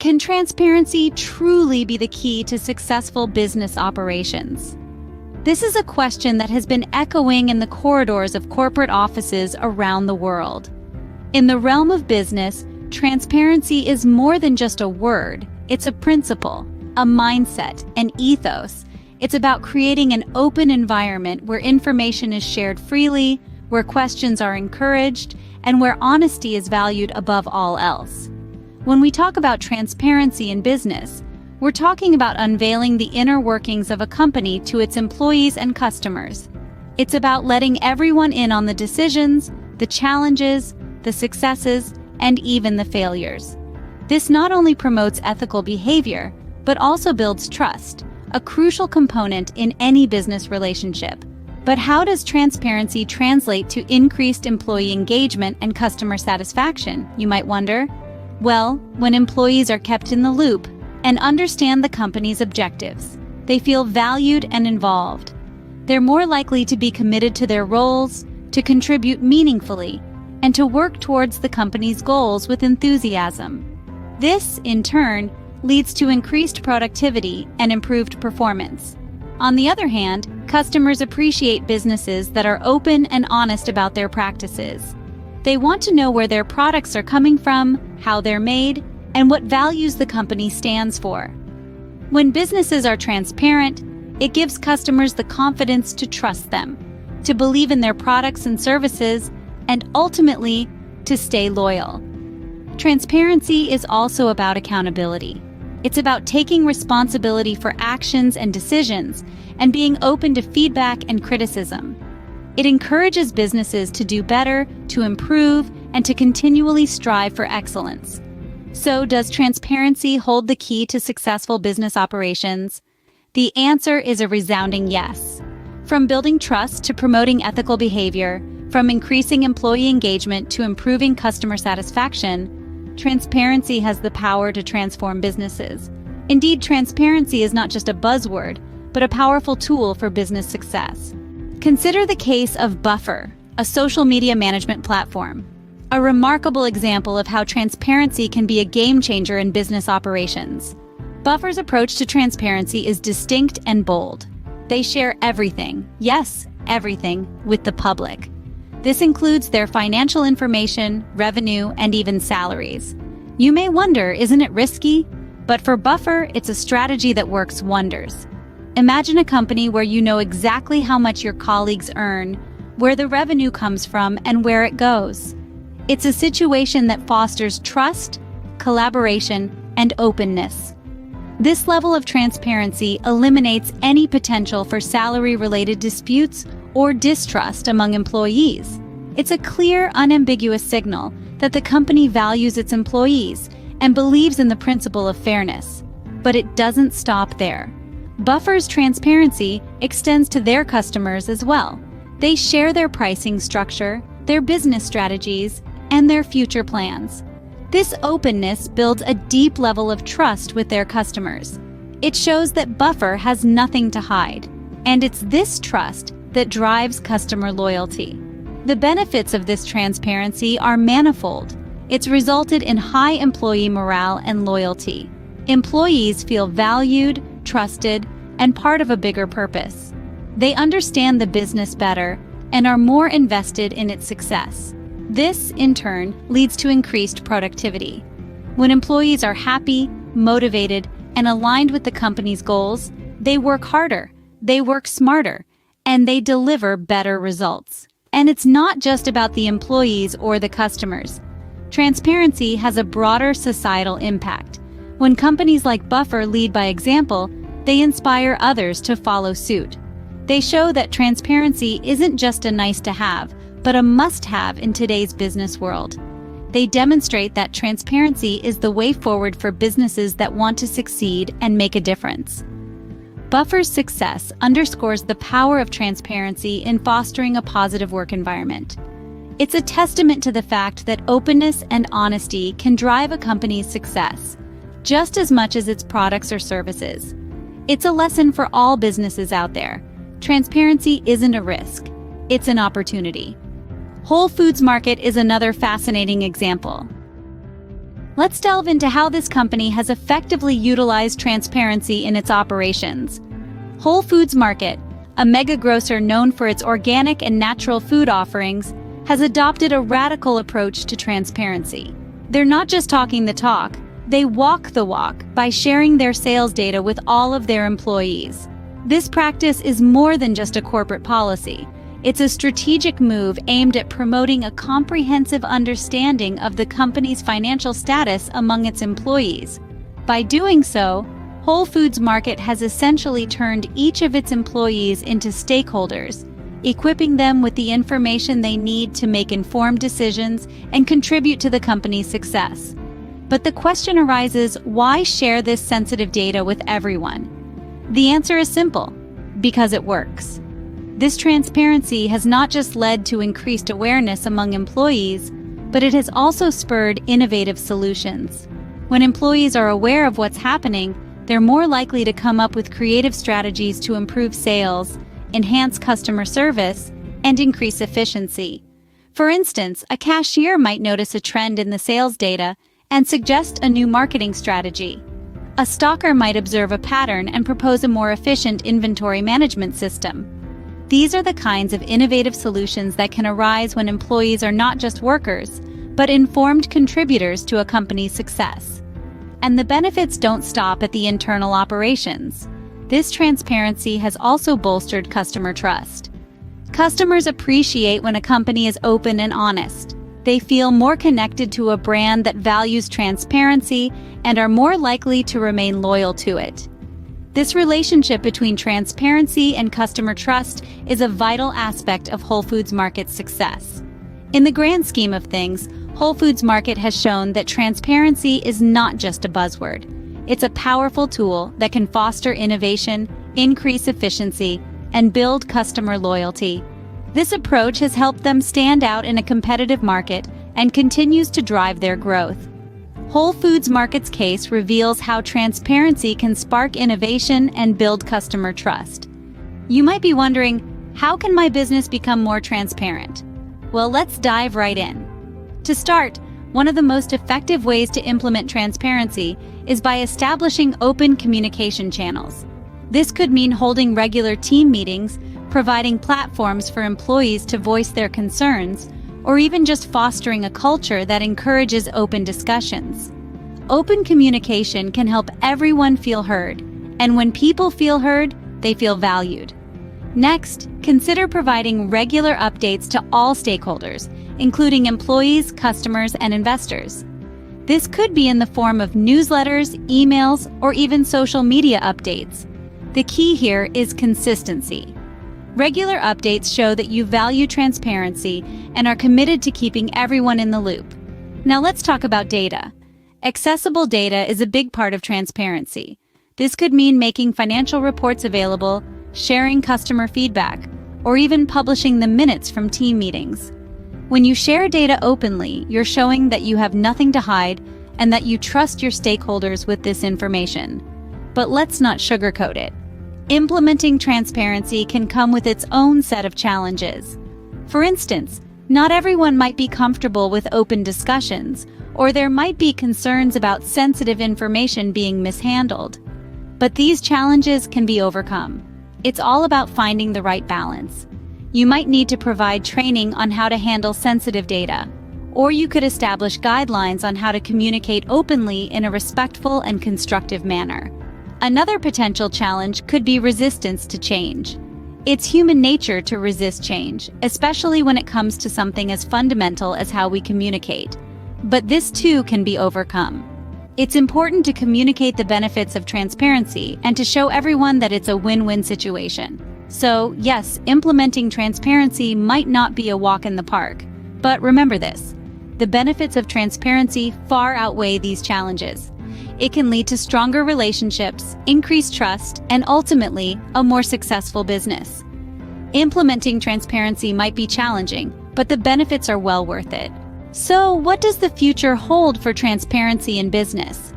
Can transparency truly be the key to successful business operations? This is a question that has been echoing in the corridors of corporate offices around the world. In the realm of business, transparency is more than just a word. It's a principle, a mindset, an ethos. It's about creating an open environment where information is shared freely, where questions are encouraged, and where honesty is valued above all else. When we talk about transparency in business, we're talking about unveiling the inner workings of a company to its employees and customers. It's about letting everyone in on the decisions, the challenges, the successes, and even the failures. This not only promotes ethical behavior, but also builds trust, a crucial component in any business relationship. But how does transparency translate to increased employee engagement and customer satisfaction, you might wonder? Well, when employees are kept in the loop and understand the company's objectives, they feel valued and involved. They're more likely to be committed to their roles, to contribute meaningfully, and to work towards the company's goals with enthusiasm. This, in turn, leads to increased productivity and improved performance. On the other hand, customers appreciate businesses that are open and honest about their practices. They want to know where their products are coming from, how they're made, and what values the company stands for. When businesses are transparent, it gives customers the confidence to trust them, to believe in their products and services, and ultimately, to stay loyal. Transparency is also about accountability. It's about taking responsibility for actions and decisions and being open to feedback and criticism. It encourages businesses to do better, to improve, and to continually strive for excellence. So, does transparency hold the key to successful business operations? The answer is a resounding yes. From building trust to promoting ethical behavior, from increasing employee engagement to improving customer satisfaction, transparency has the power to transform businesses. Indeed, transparency is not just a buzzword, but a powerful tool for business success. Consider the case of Buffer, a social media management platform. A remarkable example of how transparency can be a game changer in business operations. Buffer's approach to transparency is distinct and bold. They share everything, yes, everything, with the public. This includes their financial information, revenue, and even salaries. You may wonder, isn't it risky? But for Buffer, it's a strategy that works wonders. Imagine a company where you know exactly how much your colleagues earn, where the revenue comes from, and where it goes. It's a situation that fosters trust, collaboration, and openness. This level of transparency eliminates any potential for salary-related disputes or distrust among employees. It's a clear, unambiguous signal that the company values its employees and believes in the principle of fairness. But it doesn't stop there. Buffer's transparency extends to their customers as well. They share their pricing structure, their business strategies, and their future plans. This openness builds a deep level of trust with their customers. It shows that Buffer has nothing to hide, and it's this trust that drives customer loyalty. The benefits of this transparency are manifold. It's resulted in high employee morale and loyalty. Employees feel valued, trusted, and part of a bigger purpose. They understand the business better and are more invested in its success. This, in turn, leads to increased productivity. When employees are happy, motivated, and aligned with the company's goals, they work harder, they work smarter, and they deliver better results. And it's not just about the employees or the customers. Transparency has a broader societal impact. When companies like Buffer lead by example, they inspire others to follow suit. They show that transparency isn't just a nice-to-have, but a must-have in today's business world. They demonstrate that transparency is the way forward for businesses that want to succeed and make a difference. Buffer's success underscores the power of transparency in fostering a positive work environment. It's a testament to the fact that openness and honesty can drive a company's success, just as much as its products or services. It's a lesson for all businesses out there. Transparency isn't a risk, it's an opportunity. Whole Foods Market is another fascinating example. Let's delve into how this company has effectively utilized transparency in its operations. Whole Foods Market, a mega grocer known for its organic and natural food offerings, has adopted a radical approach to transparency. They're not just talking the talk, they walk the walk by sharing their sales data with all of their employees. This practice is more than just a corporate policy. It's a strategic move aimed at promoting a comprehensive understanding of the company's financial status among its employees. By doing so, Whole Foods Market has essentially turned each of its employees into stakeholders, equipping them with the information they need to make informed decisions and contribute to the company's success. But the question arises, why share this sensitive data with everyone? The answer is simple: because it works. This transparency has not just led to increased awareness among employees, but it has also spurred innovative solutions. When employees are aware of what's happening, they're more likely to come up with creative strategies to improve sales, enhance customer service, and increase efficiency. For instance, a cashier might notice a trend in the sales data and suggest a new marketing strategy. A stocker might observe a pattern and propose a more efficient inventory management system. These are the kinds of innovative solutions that can arise when employees are not just workers, but informed contributors to a company's success. And the benefits don't stop at the internal operations. This transparency has also bolstered customer trust. Customers appreciate when a company is open and honest. They feel more connected to a brand that values transparency and are more likely to remain loyal to it. This relationship between transparency and customer trust is a vital aspect of Whole Foods Market's success. In the grand scheme of things, Whole Foods Market has shown that transparency is not just a buzzword. It's a powerful tool that can foster innovation, increase efficiency, and build customer loyalty. This approach has helped them stand out in a competitive market and continues to drive their growth. Whole Foods Market's case reveals how transparency can spark innovation and build customer trust. You might be wondering, how can my business become more transparent? Well, let's dive right in. To start, one of the most effective ways to implement transparency is by establishing open communication channels. This could mean holding regular team meetings, providing platforms for employees to voice their concerns, or even just fostering a culture that encourages open discussions. Open communication can help everyone feel heard, and when people feel heard, they feel valued. Next, consider providing regular updates to all stakeholders, including employees, customers, and investors. This could be in the form of newsletters, emails, or even social media updates. The key here is consistency. Regular updates show that you value transparency and are committed to keeping everyone in the loop. Now let's talk about data. Accessible data is a big part of transparency. This could mean making financial reports available, sharing customer feedback, or even publishing the minutes from team meetings. When you share data openly, you're showing that you have nothing to hide and that you trust your stakeholders with this information. But let's not sugarcoat it. Implementing transparency can come with its own set of challenges. For instance, not everyone might be comfortable with open discussions, or there might be concerns about sensitive information being mishandled. But these challenges can be overcome. It's all about finding the right balance. You might need to provide training on how to handle sensitive data, or you could establish guidelines on how to communicate openly in a respectful and constructive manner. Another potential challenge could be resistance to change. It's human nature to resist change, especially when it comes to something as fundamental as how we communicate. But this too can be overcome. It's important to communicate the benefits of transparency and to show everyone that it's a win-win situation. So, yes, implementing transparency might not be a walk in the park. But remember this: the benefits of transparency far outweigh these challenges. It can lead to stronger relationships, increased trust, and ultimately, a more successful business. Implementing transparency might be challenging, but the benefits are well worth it. So, what does the future hold for transparency in business?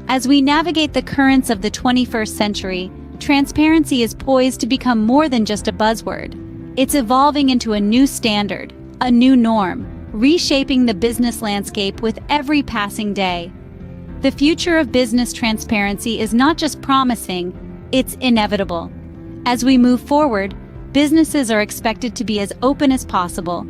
As we navigate the currents of the 21st century, transparency is poised to become more than just a buzzword. It's evolving into a new standard, a new norm, reshaping the business landscape with every passing day. The future of business transparency is not just promising, it's inevitable. As we move forward, businesses are expected to be as open as possible.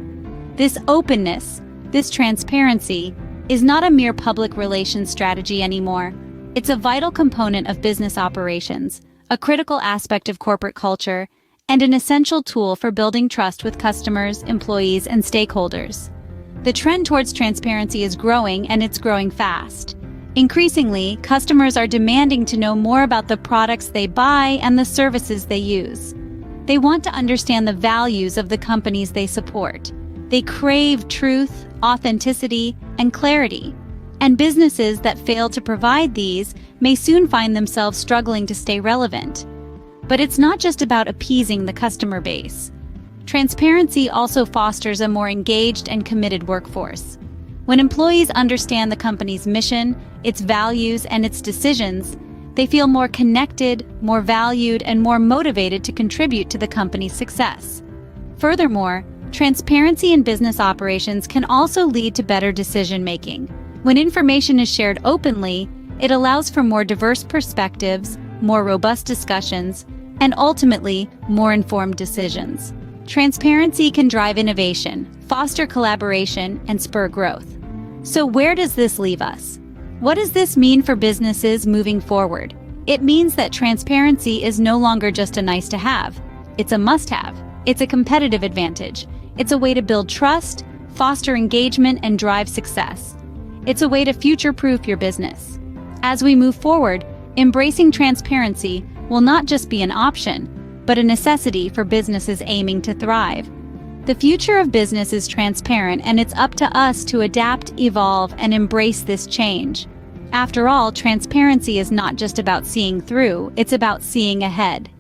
This openness, this transparency, is not a mere public relations strategy anymore. It's a vital component of business operations, a critical aspect of corporate culture, and an essential tool for building trust with customers, employees, and stakeholders. The trend towards transparency is growing, and it's growing fast. Increasingly, customers are demanding to know more about the products they buy and the services they use. They want to understand the values of the companies they support. They crave truth, authenticity, and clarity. And businesses that fail to provide these may soon find themselves struggling to stay relevant. But it's not just about appeasing the customer base. Transparency also fosters a more engaged and committed workforce. When employees understand the company's mission, its values, and its decisions, they feel more connected, more valued, and more motivated to contribute to the company's success. Furthermore, transparency in business operations can also lead to better decision-making. When information is shared openly, it allows for more diverse perspectives, more robust discussions, and ultimately, more informed decisions. Transparency can drive innovation, foster collaboration, and spur growth. So where does this leave us? What does this mean for businesses moving forward? It means that transparency is no longer just a nice-to-have. It's a must-have. It's a competitive advantage. It's a way to build trust, foster engagement, and drive success. It's a way to future-proof your business. As we move forward, embracing transparency will not just be an option, but a necessity for businesses aiming to thrive. The future of business is transparent, and it's up to us to adapt, evolve, and embrace this change. After all, transparency is not just about seeing through, it's about seeing ahead.